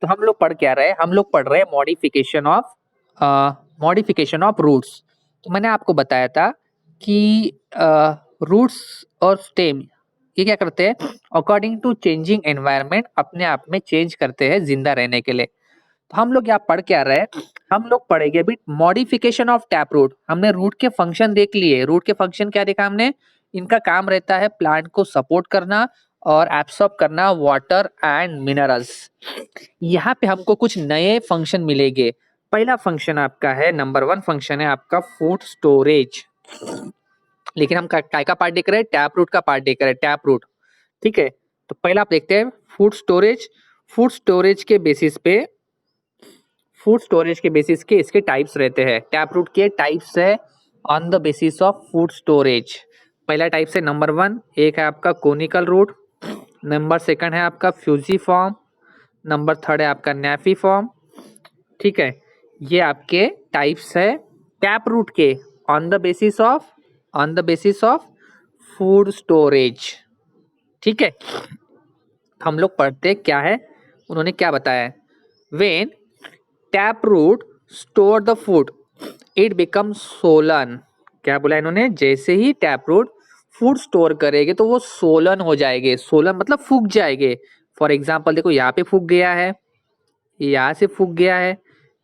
तो हम लोग पढ़ क्या रहे हैं, हम लोग पढ़ रहे हैं मॉडिफिकेशन ऑफ रूट्स। तो मैंने आपको बताया था कि रूट्स और स्टेम ये क्या करते हैं, अकॉर्डिंग टू चेंजिंग एनवायरनमेंट अपने आप में चेंज करते हैं जिंदा रहने के लिए। तो हम लोग यहाँ पढ़ क्या रहे हैं, हम लोग पढ़ेंगे अभी मॉडिफिकेशन ऑफ टैप रूट। हमने रूट के फंक्शन देख लिए। रूट के फंक्शन क्या देखा हमने, इनका काम रहता है प्लांट को सपोर्ट करना और एब्सॉर्ब करना वाटर एंड मिनरल्स। यहाँ पे हमको कुछ नए फंक्शन मिलेंगे। पहला फंक्शन आपका है, नंबर 1 फंक्शन है आपका फूड स्टोरेज। लेकिन हम काय का पार्ट देख रहे हैं, टैप रूट का पार्ट देख रहे हैं, टैप रूट। ठीक है, तो पहला आप देखते हैं फूड स्टोरेज। फूड स्टोरेज के बेसिस पे, फूड स्टोरेज के बेसिस के इसके टाइप्स रहते हैं। टैप रूट के टाइप्स है on the basis of food storage. पहला टाइप है नंबर 1, एक है आपका कोनिकल रूट, नंबर 2 है आपका फ्यूजीफॉर्म, नंबर 3 है आपका नेफीफॉर्म। ठीक है, ये आपके टाइप्स है टैप रूट के on the basis of food storage. ठीक है, हम लोग पढ़ते क्या है, उन्होंने क्या बताया है, when tap root store the food it become swollen. क्या बोला इन्होंने, जैसे ही टैप रूट फूड स्टोर करेंगे तो वो सोलन हो जाएंगे। सोलन मतलब फूक जाएंगे। फॉर एग्जाम्पल देखो, यहाँ पे फूक गया है, यहाँ से फूक गया है,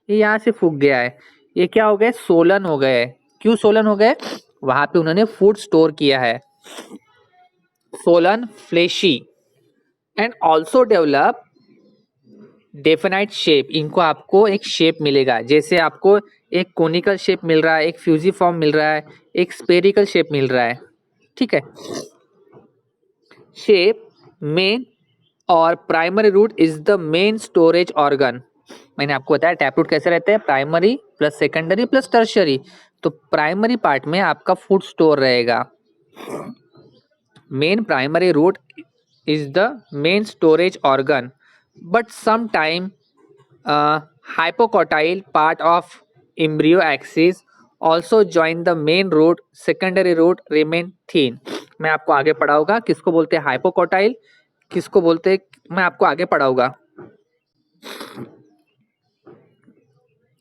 यहाँ से फूक गया है, ये क्या हो गए, सोलन हो गए। क्यों सोलन हो गए, वहां पे उन्होंने फूड स्टोर किया है। Solan fleshy and also develop definite shape. इनको आपको एक शेप मिलेगा, जैसे आपको एक कोनिकल शेप मिल रहा है, एक फ्यूजीफॉर्म मिल रहा है, एक स्पेरिकल शेप मिल रहा है। ठीक है, शेप मेन और primary root is the main storage organ. मैंने आपको बताया टैप रूट कैसे रहते हैं, primary plus secondary plus tertiary. तो प्राइमरी पार्ट में आपका फूड स्टोर रहेगा। Main primary root is the main storage organ, but sometime hypocotyl part of embryo axis also join the main root, secondary root remain thin। मैं आपको आगे पढ़ाऊंगा किसको बोलते हैं हाइपोकोटाइल, किसको बोलते हैं, मैं आपको आगे पढ़ाऊंगा।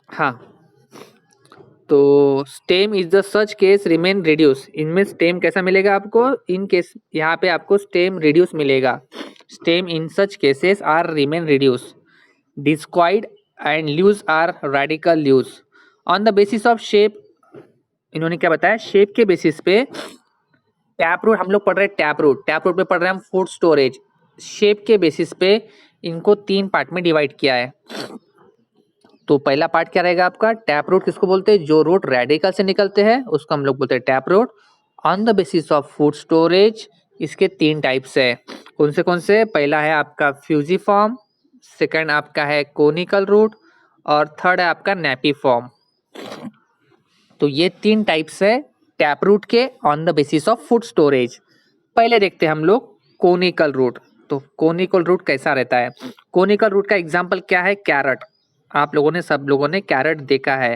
हाँ, तो stem is the such case remain reduce. इनमें स्टेम कैसा मिलेगा आपको, इन केस यहाँ पे आपको स्टेम रिड्यूस मिलेगा। Stem in such cases are remain reduce, discoid and leaves are radical leaves on the basis of shape. इन्होंने क्या बताया, शेप के बेसिस पे टैप रूट, हम लोग पढ़ रहे हैं टैप रूट, टैप रूट में पढ़ रहे हैं हम फूड स्टोरेज। शेप के बेसिस पे इनको 3 पार्ट में डिवाइड किया है। तो पहला पार्ट क्या रहेगा आपका, टैप रूट किसको बोलते हैं, जो रूट रेडिकल से निकलते हैं उसको हम लोग बोलते हैं tap root on the basis of food storage. इसके 3 टाइप्स है, कौन से, पहला है आपका फ्यूजीफॉर्म, सेकंड आपका है कोनिकल रूट और थर्ड है आपका नेपीफॉर्म। तो ये 3 टाइप्स है टैप रूट के on the basis of food storage. पहले देखते हैं हम लोग कोनिकल रूट। तो कोनिकल रूट कैसा रहता है, कोनिकल रूट का एग्जांपल क्या है, कैरेट। आप लोगों ने, सब लोगों ने कैरेट देखा है।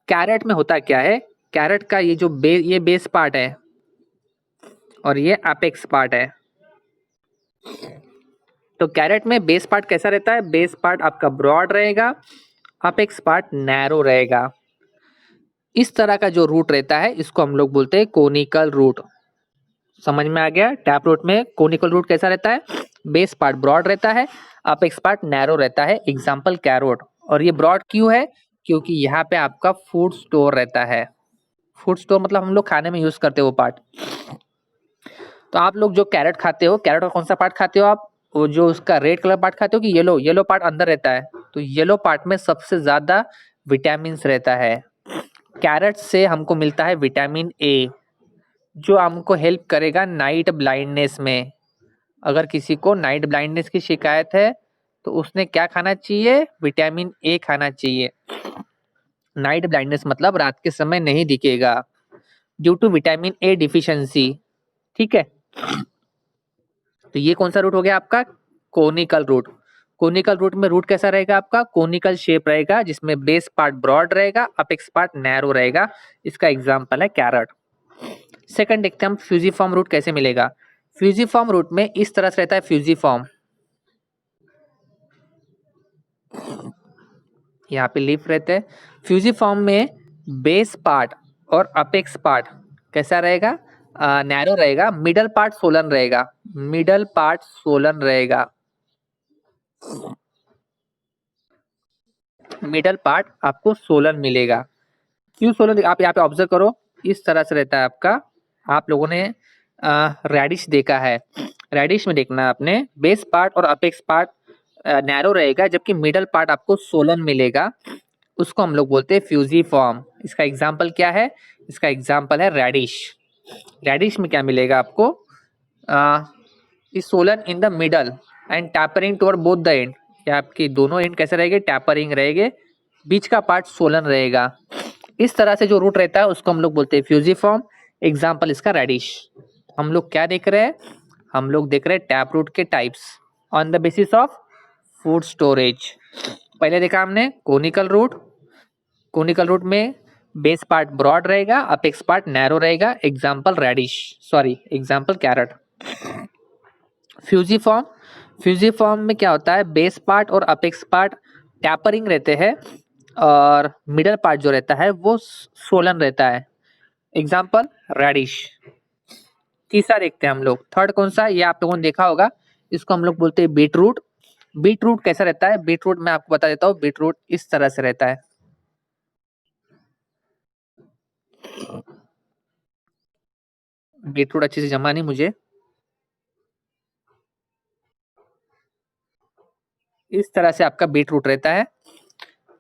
कैरेट में होता क्या है, कैरेट का ये जो ये बेस पार्ट है और ये अपेक्स पार्ट है। तो कैरेट में बेस पार्ट कैसा रहता है, बेस पार्ट आपका ब्रॉड रहेगा, अपेक्स पार्ट नैरो रहेगा। इस तरह का जो रूट रहता है इसको हम लोग बोलते हैं कोनिकल रूट। समझ में आ गया, टैप रूट में कोनिकल रूट कैसा रहता है, बेस पार्ट ब्रॉड रहता है, अपेक्स पार्ट नैरो रहता है। Example carrot. और ये ब्रॉड क्यों है, क्योंकि यहाँ पे आपका फूड स्टोर रहता है। फूड स्टोर मतलब हम लोग खाने में यूज करते हो वो पार्ट। तो आप लोग जो कैरेट खाते हो, कैरेट का कौन सा पार्ट खाते हो आप, वो जो उसका रेड कलर पार्ट खाते हो कि येलो, येलो पार्ट अंदर रहता है। तो येलो पार्ट में सबसे ज्यादा विटामिन रहता है। कैरेट से हमको मिलता है विटामिन ए, जो हमको हेल्प करेगा नाइट ब्लाइंडनेस में। अगर किसी को नाइट ब्लाइंडनेस की शिकायत है तो उसने क्या खाना चाहिए, विटामिन ए खाना चाहिए। नाइट ब्लाइंडनेस मतलब रात के समय नहीं दिखेगा due to vitamin A deficiency. ठीक है, तो ये कौन सा रूट हो गया आपका, कोनिकल रूट। कोनिकल रूट में रूट कैसा रहेगा आपका, कोनिकल शेप रहेगा, जिसमें बेस पार्ट ब्रॉड रहेगा, अपेक्स पार्ट नैरो रहेगा। इसका एग्जांपल है कैरेट। सेकंड देखते हैं हम फ्यूजीफॉर्म रूट कैसे मिलेगा। फ्यूजीफॉर्म रूट में इस तरह से रहता है फ्यूजीफॉर्म। यहाँ पे लीफ रहते हैं। फ्यूजिफॉर्म में बेस पार्ट और अपेक्स पार्ट कैसा रहेगा? नैरो रहेगा, मिडल पार्ट सोलन रहेगा, मिडल पार्ट सोलन रहेगा, मिडल पार्ट आपको सोलन मिलेगा। क्यों सोलन? आप यहाँ पे ऑब्जर्व करो, इस तरह से रहता है आपका। आप लोगों ने रेडिश देखा है, रेडिश में देखना आपने बेस पार्ट और अपेक्स पार्ट नैरो रहेगा, जबकि मिडल पार्ट आपको सोलन मिलेगा। उसको हम लोग बोलते हैं फ्यूजिफॉर्म। इसका एग्जाम्पल क्या है? इसका एग्जाम्पल है रेडिश। रेडिश में क्या मिलेगा आपको? Is Solan in the middle and tapering toward both the end. या आपकी दोनों एंड कैसे रहेंगे? टैपरिंग रहेंगे, बीच का पार्ट सोलन रहेगा। इस तरह से जो रूट रहता है उसको हम लोग बोलते हैं फ्यूजिफॉर्म। एग्जाम्पल इसका रेडिश। हम लोग क्या देख रहे हैं? हम लोग देख रहे हैं टैप रूट के types on the basis of food storage. पहले देखा हमने कोनिकल रूट। कोनिकल रूट में बेस पार्ट ब्रॉड रहेगा, अपेक्स पार्ट नैरो रहेगा। Example radish, sorry example carrot. Fusiform, fusiform में क्या होता है? बेस पार्ट और अपेक्स पार्ट टैपरिंग रहते हैं और मिडल पार्ट जो रहता है वो सोलन रहता है। Example radish. तीसरा देखते हैं हम लोग, थर्ड कौन सा? ये आप लोगों ने देखा होगा, इसको हम लोग बोलते हैं बीट रूट। बीट रूट कैसा रहता है? बीट रूट मैं आपको बता देता हूँ। बीट रूट इस तरह से रहता है। बीट रूट अच्छे से जमा नहीं मुझे। इस तरह से आपका बीट रूट रहता है।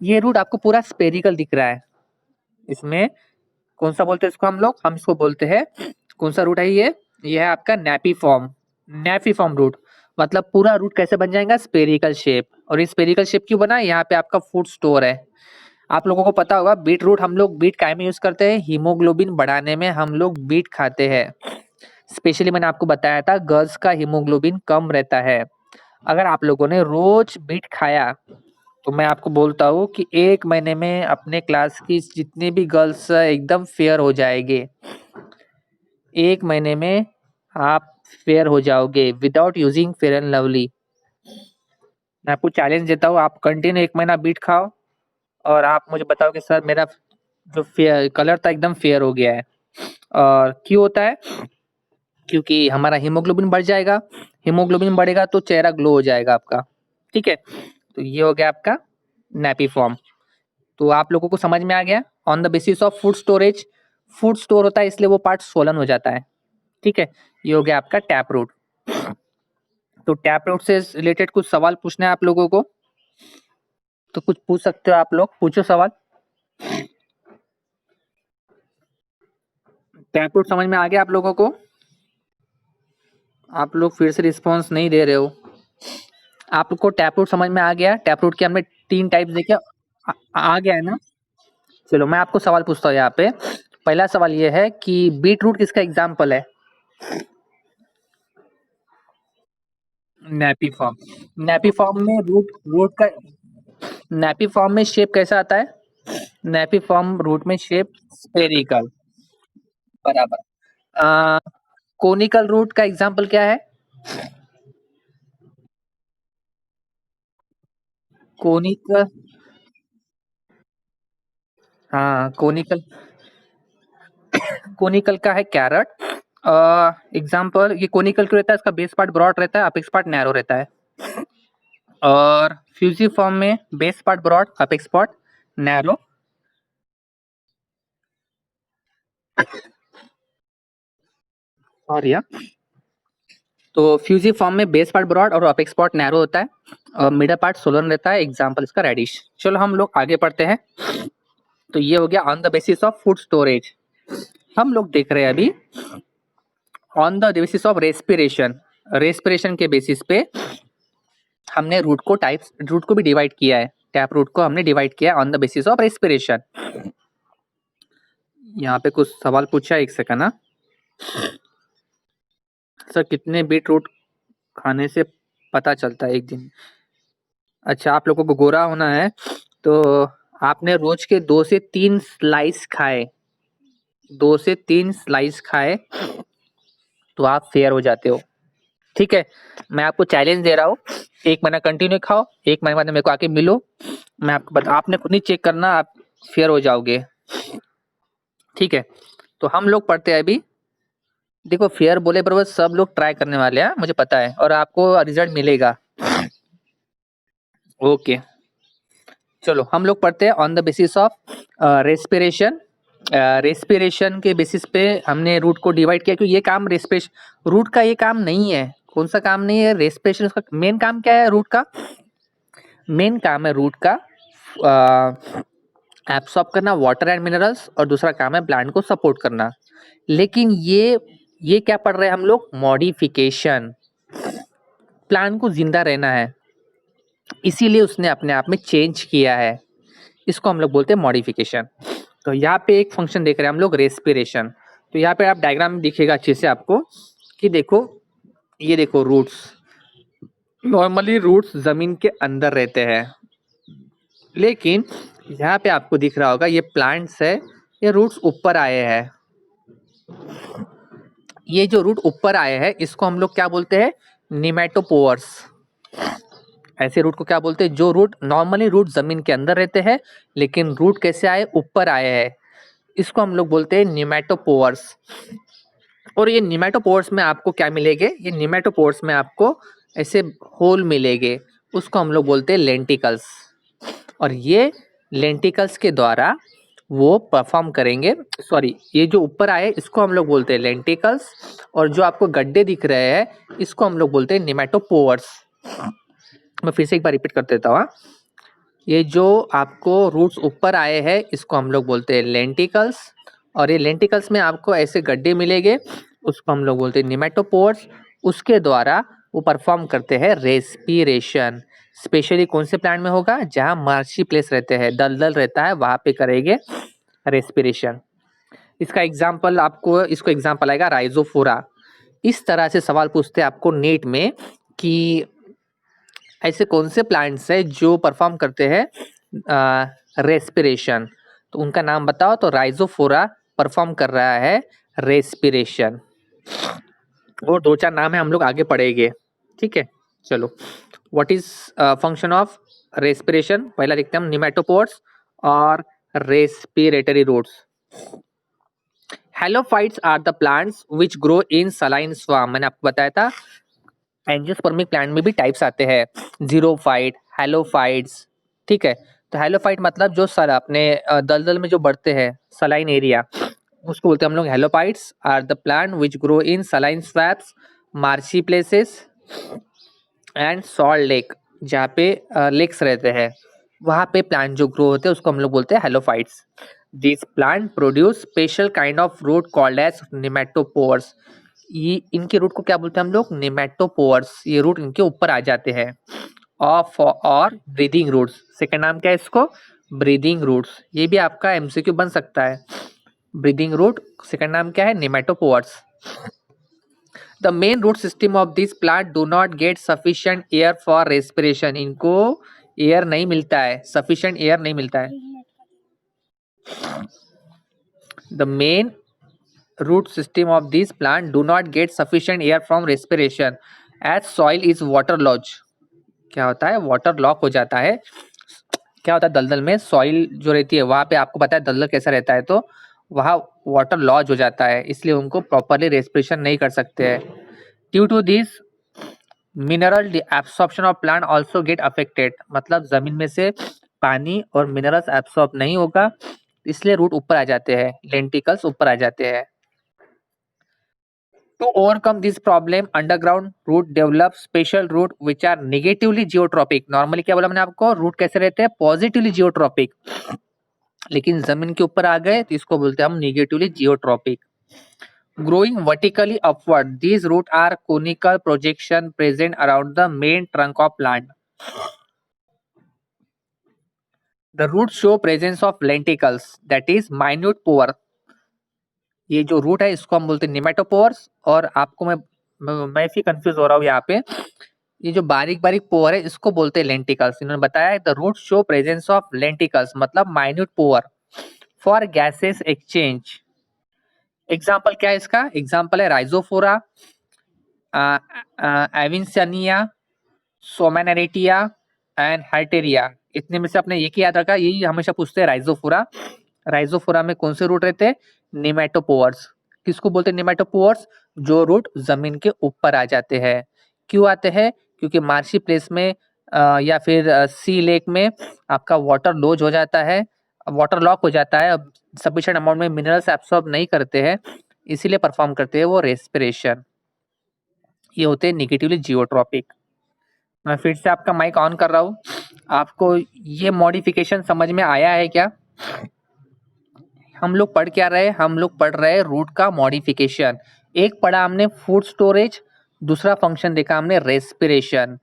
ये रूट आपको पूरा स्पेरिकल दिख रहा है। इसमें कौन सा बोलते हैं इसको हम लोग? हम इसको बोलते हैं, कौन सा रूट है ये है आपका napiform. Napiform root मतलब पूरा रूट कैसे बन जाएगा? Spherical shape. और ये स्पेरिकल शेप क्यों बना? यहाँ पे आपका फूड स्टोर है। आप लोगों को पता होगा बीट रूट हम लोग बीट काय में यूज करते हैं? हीमोग्लोबिन बढ़ाने में हम लोग बीट खाते हैं। स्पेशली मैंने आपको बताया था गर्ल्स का हीमोग्लोबिन कम रहता है। अगर आप लोगों ने रोज बीट खाया तो मैं आपको बोलता हूँ कि 1 महीने में अपने क्लास की जितनी भी गर्ल्स एकदम फेयर हो जाएंगे। 1 महीने में आप फेयर हो जाओगे without using fair and lovely. मैं आपको चैलेंज देता हूँ, आप कंटिन्यू 1 महीना बीट खाओ और आप मुझे बताओ कि सर मेरा जो फेयर कलर था एकदम फेयर हो गया है। और क्यों होता है? क्योंकि हमारा हीमोग्लोबिन बढ़ जाएगा। हीमोग्लोबिन बढ़ेगा तो चेहरा ग्लो हो जाएगा आपका। ठीक है, तो ये हो गया आपका नैपी फॉर्म। तो आप लोगों को समझ में आ गया on the basis of food storage. Food store होता है इसलिए वो पार्ट सोलन हो जाता है। ठीक है, ये हो गया आपका टैप रूट। तो टैप रूट से रिलेटेड कुछ सवाल पूछना है आप लोगों को, तो कुछ पूछ सकते हो आप लोग, पूछो सवाल। टैप रूट समझ में आ गया आप लोगों को? आप लोग फिर से रिस्पॉन्स नहीं दे रहे हो। आप लोग को टैप रूट समझ में आ गया? टैप रूट के हमने 3 टाइप्स देखे। आ गया है ना? चलो मैं आपको सवाल पूछता हूँ यहाँ पे। पहला सवाल ये है कि बीट रूट किसका एग्जाम्पल है? Nappy form. नैपी फॉर्म में रूट रूट का नैपी फॉर्म में शेप कैसा आता है? नैपी फॉर्म रूट में शेप स्फेरिकल। बराबर। आ, कोनिकल रूट का एग्जाम्पल क्या है? कोनिकल, हाँ कोनिकल, कोनिकल का है कैरट। एग्जाम्पल, ये कोनिकल क्यों रहता है? इसका बेस पार्ट ब्रॉड रहता है, अपेक्स पार्ट नैरो रहता है। और फ्यूजिफॉर्म में base part broad, apex part narrow. और या तो फ्यूजिफॉर्म में बेस पार्ट ब्रॉड और अपेक्स पार्ट नैरो होता है और मिडल पार्ट सोलन रहता है। एग्जाम्पल इसका रेडिश। चलो हम लोग आगे पढ़ते हैं। तो ये हो गया on the basis of food storage. हम लोग देख रहे हैं अभी on the basis of respiration. Respiration के बेसिस पे हमने रूट को भी डिवाइड किया है। टैप रूट को हमने डिवाइड किया है on the basis of respiration. यहाँ पे कुछ सवाल पूछा है, एक सेकंड ना। सर कितने बीट रूट खाने से पता चलता है एक दिन? अच्छा, आप लोगों को गोरा होना है तो आपने रोज के 2 से 3 स्लाइस खाए, 2 से 3 स्लाइस खाए तो आप फेयर हो जाते हो। ठीक है, मैं आपको चैलेंज दे रहा हूँ, 1 महीना कंटिन्यू खाओ, 1 महीने बाद मेरे को आके मिलो। मैं आपको बता, आपने खुद ही चेक करना, आप फेयर हो जाओगे। ठीक है, तो हम लोग पढ़ते हैं अभी। देखो फेयर बोले पर बस सब लोग ट्राई करने वाले हैं, मुझे पता है, और आपको रिजल्ट मिलेगा। ओके, चलो हम लोग पढ़ते हैं on the basis of respiration. Respiration के बेसिस पे हमने रूट को डिवाइड किया, क्योंकि ये काम रेस्पिरेशन रूट का ये काम नहीं है। कौन सा काम नहीं है? रेस्पिरेशन। उसका मेन काम क्या है? रूट का मेन काम है रूट का एब्सॉर्ब करना वाटर एंड मिनरल्स, और दूसरा काम है प्लांट को सपोर्ट करना। लेकिन ये क्या पढ़ रहे हैं हम लोग? मॉडिफिकेशन। प्लांट को जिंदा रहना है, इसीलिए उसने अपने आप में चेंज किया है, इसको हम लोग बोलते हैं मॉडिफिकेशन। तो यहाँ पे एक फंक्शन देख रहे हैं हम लोग, रेस्पिरेशन। तो यहाँ पे आप डायग्राम में दिखेगा अच्छे से आपको कि देखो, ये देखो रूट्स। नॉर्मली रूट्स जमीन के अंदर रहते हैं, लेकिन यहाँ पे आपको दिख रहा होगा ये प्लांट्स है, ये रूट्स ऊपर आए हैं। ये जो रूट ऊपर आए हैं इसको हम लोग क्या बोलते हैं? निमेटोपोर्स। ऐसे रूट को क्या बोलते हैं? जो रूट नॉर्मली रूट जमीन के अंदर रहते हैं, लेकिन रूट कैसे आए? ऊपर आए हैं, इसको हम लोग बोलते हैं निमेटोपोर्स। और ये निमेटोपोर्स में आपको क्या मिलेंगे? ये निमेटोपोर्स में आपको ऐसे होल मिलेंगे, उसको हम लोग बोलते हैं लेंटिकल्स। और ये लेंटिकल्स के द्वारा वो परफॉर्म करेंगे। सॉरी, ये जो ऊपर आए इसको हम लोग बोलते हैं लेंटिकल्स, और जो आपको गड्ढे दिख रहे हैं इसको हम लोग बोलते हैं निमेटोपोर्स। मैं फिर से एक बार रिपीट कर देता हूँ। ये जो आपको रूट्स ऊपर आए हैं इसको हम लोग बोलते हैं लेंटिकल्स, और ये लेंटिकल्स में आपको ऐसे गड्ढे मिलेंगे, उसको हम लोग बोलते हैं निमेटोपोर्स। उसके द्वारा वो परफॉर्म करते हैं रेस्पिरेशन। स्पेशली कौन से प्लांट में होगा? जहाँ मार्शी प्लेस रहते हैं, दलदल रहता है, वहां पे करेंगे रेस्पिरेशन। इसका एग्जाम्पल आपको, इसको एग्जाम्पल आएगा राइजोफोरा। इस तरह से सवाल पूछते हैं आपको नीट में कि ऐसे कौन से प्लांट्स है जो परफॉर्म करते हैं रेस्पिरेशन, तो उनका नाम बताओ। तो राइजोफोरा परफॉर्म कर रहा है रेस्पिरेशन। और दो चार नाम है, हम लोग आगे पढ़ेंगे। ठीक है, चलो। What is function of respiration? पहला देखते हैं हम, निमेटोपोर्स और respiratory roots. Halophytes are the plants which grow in saline स्वार्म। मैंने आपको बताया था एंजियोस्पर्मिक प्लांट में भी टाइप्स आते हैं, जीरोफाइट, हेलोफाइट्स। ठीक है, तो हेलोफाइट मतलब जो सर अपने दलदल में जो बढ़ते हैं, सलाइन एरिया, उसको बोलते हैं हम लोग halophytes. Are the plant which grow in saline swamps, marshy places and salt lake. जहाँ पे लेक्स रहते हैं वहाँ पे प्लांट जो ग्रो होते हैं उसको हम लोग बोलते हैं halophytes. This plant produce special kind of root called as pneumatophores. ये इनके रूट को क्या बोलते हैं हम लोग? निमेटोपोर्स। ये रूट इनके ऊपर आ जाते हैं। ऑफ और ब्रीदिंग रूट्स। सेकंड नाम क्या है इसको? Breathing roots. ये भी आपका एमसीक्यू बन सकता है। ब्रीदिंग रूट, सेकंड नाम क्या है? Pneumatophores. The main root system of this plant do not get sufficient air for respiration. इनको एयर नहीं मिलता है, सफिशिएंट एयर नहीं मिलता है। The main root system of these plant do not get sufficient air from respiration as soil is waterlogged। क्या होता है? वाटर लॉक हो जाता है। क्या होता है? दलदल में सॉइल जो रहती है वहां पे, आपको पता है दलदल कैसा रहता है, तो वहाँ वाटर लॉज हो जाता है, इसलिए उनको प्रॉपरली रेस्पिरेशन नहीं कर सकते हैं। Due to this mineral absorption of plant also get affected. मतलब जमीन में से पानी और मिनरल्स एब्सॉर्ब नहीं होगा, इसलिए रूट ऊपर आ जाते हैं, लेंटिकल्स ऊपर आ जाते हैं। To overcome this problem, underground root develop special root which are negatively geotropic। Normally क्या बोला मैंने आपको? रूट कैसे रहते हैं? Positively geotropic. लेकिन जमीन के ऊपर आ गए तो इसको बोलते हैं हम negatively geotropic. Growing vertically upward, these roots are conical projection present around the main trunk of plant. The roots show presence of lenticles, that is minute pore। ये जो रूट है इसको हम बोलते हैं निमेटोपोर्स। और आपको मैं भी कंफ्यूज हो रहा हूँ यहाँ पे, ये जो बारीक बारीक पोर है इसको बोलते हैं लेंटिकल्स। इन्होंने बताया the root show presence of lenticels, मतलब minute pore for gases exchange. Example क्या है इसका? एग्जाम्पल है राइजोफोरा, एविंसिया, सोमेनेरेटिया एंड हार्टेरिया। इतने में से आपने एक ही याद रखा, यही हमेशा पूछते हैं राइजोफोरा। राइजोफोरा में कौन से रूट रहते हैं? निमेटोपोर्स। किसको बोलते हैं निमेटोपोर्स? जो रूट जमीन के ऊपर आ जाते हैं। क्यों आते हैं? क्योंकि मार्शी प्लेस में या फिर सी लेक में आपका वाटर लॉज हो जाता है, वाटर लॉक हो जाता है, अब सफिशिएंट अमाउंट में मिनरल्स एब्सॉर्ब नहीं करते हैं, इसीलिए परफॉर्म करते हैं वो रेस्पिरेशन। ये होते हैं निगेटिवली जियोट्रॉपिक। मैं फिर से आपका माइक ऑन कर रहा हूँ। आपको ये मॉडिफिकेशन समझ में आया है क्या? हम लोग पढ़ क्या रहे? हम लोग पढ़ रहे रूट का मॉडिफिकेशन। एक पढ़ा हमने फूड स्टोरेज, दूसरा फंक्शन देखा हमने रेस्पिरेशन।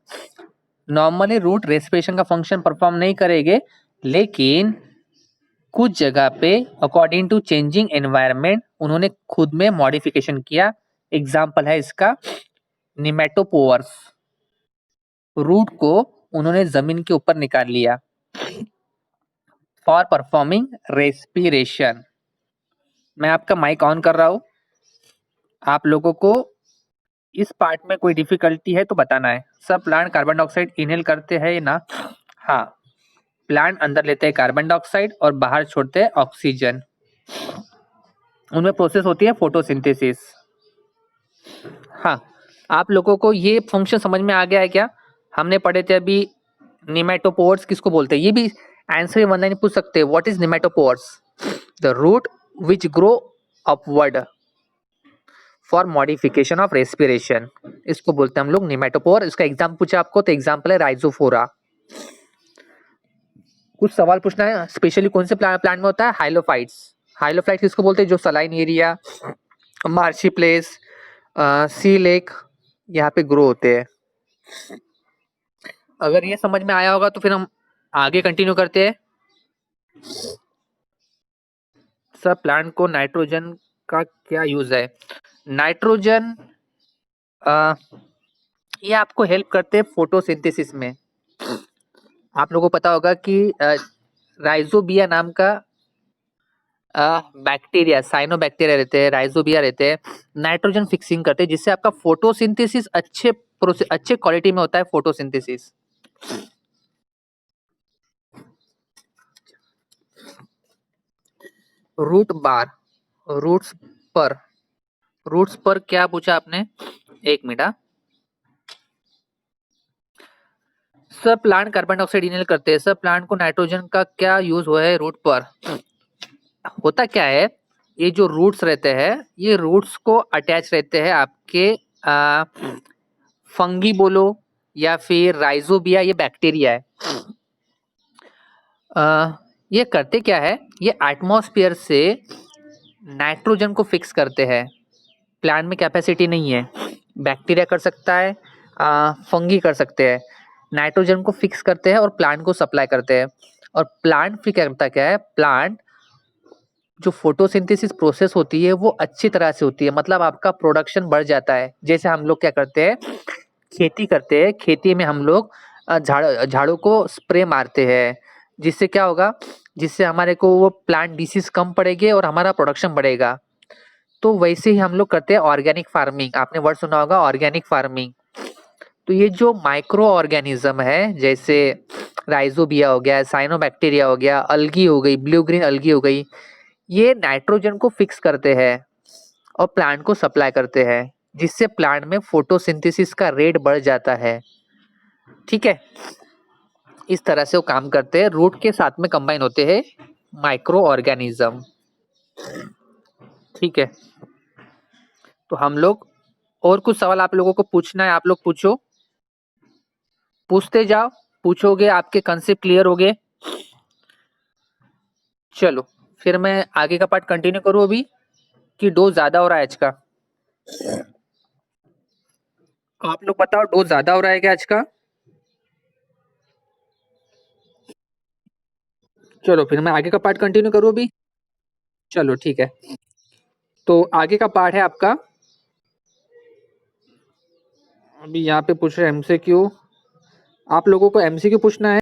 नॉर्मली रूट रेस्पिरेशन का फंक्शन परफॉर्म नहीं करेंगे, लेकिन कुछ जगह पे अकॉर्डिंग टू चेंजिंग एनवायरनमेंट उन्होंने खुद में मॉडिफिकेशन किया। एग्जाम्पल है इसका निमेटोपोर्स। रूट को उन्होंने जमीन के ऊपर निकाल लिया फॉर परफॉर्मिंग रेस्पिरेशन। मैं आपका माइक ऑन कर रहा हूँ। आप लोगों को इस पार्ट में कोई डिफिकल्टी है तो बताना है। सब प्लांट कार्बन डाइऑक्साइड इनहेल करते हैं ना? हाँ, प्लांट अंदर लेते हैं कार्बन डाइऑक्साइड और बाहर छोड़ते हैं ऑक्सीजन। उनमें प्रोसेस होती है फोटोसिंथेसिस। हाँ, आप लोगों को ये फंक्शन समझ में आ गया है क्या? हमने पढ़े थे अभी निमेटोपोर्स किसको बोलते हैं, ये भी आंसर वन लाइन पूछ सकते हैं। What is pneumatophores? The root which grow upward for modification of respiration, इसको बोलते हैं हम लोग निमेटोपोर। इसका एग्जाम्पल पूछा आपको तो एग्जाम्पल है राइजोफोरा। कुछ सवाल पूछना है स्पेशली कौन से प्लांट में होता है? हाइलोफाइट्स। हाइलोफाइट्स किसको बोलते हैं? जो सलाइन एरिया, मार्शी प्लेस, सी लेक, यहाँ पे ग्रो होते हैं। अगर ये समझ में आया होगा तो फिर हम आगे कंटिन्यू करते हैं। सब प्लांट को नाइट्रोजन का क्या यूज है? नाइट्रोजन ये आपको हेल्प करते हैं फोटोसिंथेसिस में। आप लोगों को पता होगा कि राइजोबिया नाम का बैक्टीरिया, साइनोबैक्टीरिया रहते हैं, राइजोबिया रहते हैं, नाइट्रोजन फिक्सिंग करते हैं, जिससे आपका फोटोसिंथेसिस अच्छे क्वालिटी में होता है फोटोसिंथेसिस। रूट बार, रूट्स पर, रूट्स पर क्या पूछा आपने? एक मिनट। सब प्लांट कार्बन डाइऑक्साइड इनहेल करते हैं, सब प्लांट को नाइट्रोजन का क्या यूज हुआ है रूट पर? होता क्या है, ये जो रूट्स रहते हैं ये रूट्स को अटैच रहते हैं आपके फंगी बोलो या फिर राइजोबिया, ये बैक्टीरिया है। ये करते क्या है, ये एटमॉस्फेयर से नाइट्रोजन को फिक्स करते हैं। प्लांट में कैपेसिटी नहीं है, बैक्टीरिया कर सकता है, फंगी कर सकते हैं, नाइट्रोजन को फिक्स करते हैं और प्लांट को सप्लाई करते हैं। और प्लांट फिर क्या करता क्या है, प्लांट जो फोटोसिंथेसिस प्रोसेस होती है वो अच्छी तरह से होती है, मतलब आपका प्रोडक्शन बढ़ जाता है। जैसे हम लोग क्या करते हैं, खेती करते हैं, खेती में हम लोग झाड़ों को स्प्रे मारते हैं, जिससे क्या होगा, जिससे हमारे को वो प्लांट डिसीज कम पड़ेंगे और हमारा प्रोडक्शन बढ़ेगा। तो वैसे ही हम लोग करते हैं ऑर्गेनिक फार्मिंग। आपने वर्ड सुना होगा ऑर्गेनिक फार्मिंग। तो ये जो माइक्रो ऑर्गेनिज्म है, जैसे राइजोबिया हो गया, साइनोबैक्टीरिया हो गया, अलगी हो गई, ब्लू ग्रीन अलगी हो गई, ये नाइट्रोजन को फिक्स करते हैं और प्लांट को सप्लाई करते हैं, जिससे प्लांट में फोटोसिंथेसिस का रेट बढ़ जाता है। ठीक है, इस तरह से वो काम करते हैं, रूट के साथ में कंबाइन होते हैं माइक्रो ऑर्गेनिज्म। ठीक है, तो हम लोग और कुछ सवाल आप लोगों को पूछना है, आप लोग पूछो, पूछते जाओ, पूछोगे आपके कंसेप्ट क्लियर हो गए। चलो फिर मैं आगे का पार्ट कंटिन्यू करूँ अभी, कि डोज ज्यादा हो रहा है आज का? आप लोग बताओ, डोज ज्यादा हो रहा है क्या आज का? चलो फिर मैं आगे का पार्ट कंटिन्यू करूँ अभी। चलो ठीक है, तो आगे का पार्ट है आपका, अभी यहाँ पे पूछ रहे एमसीक्यू। आप लोगों को एमसीक्यू पूछना है।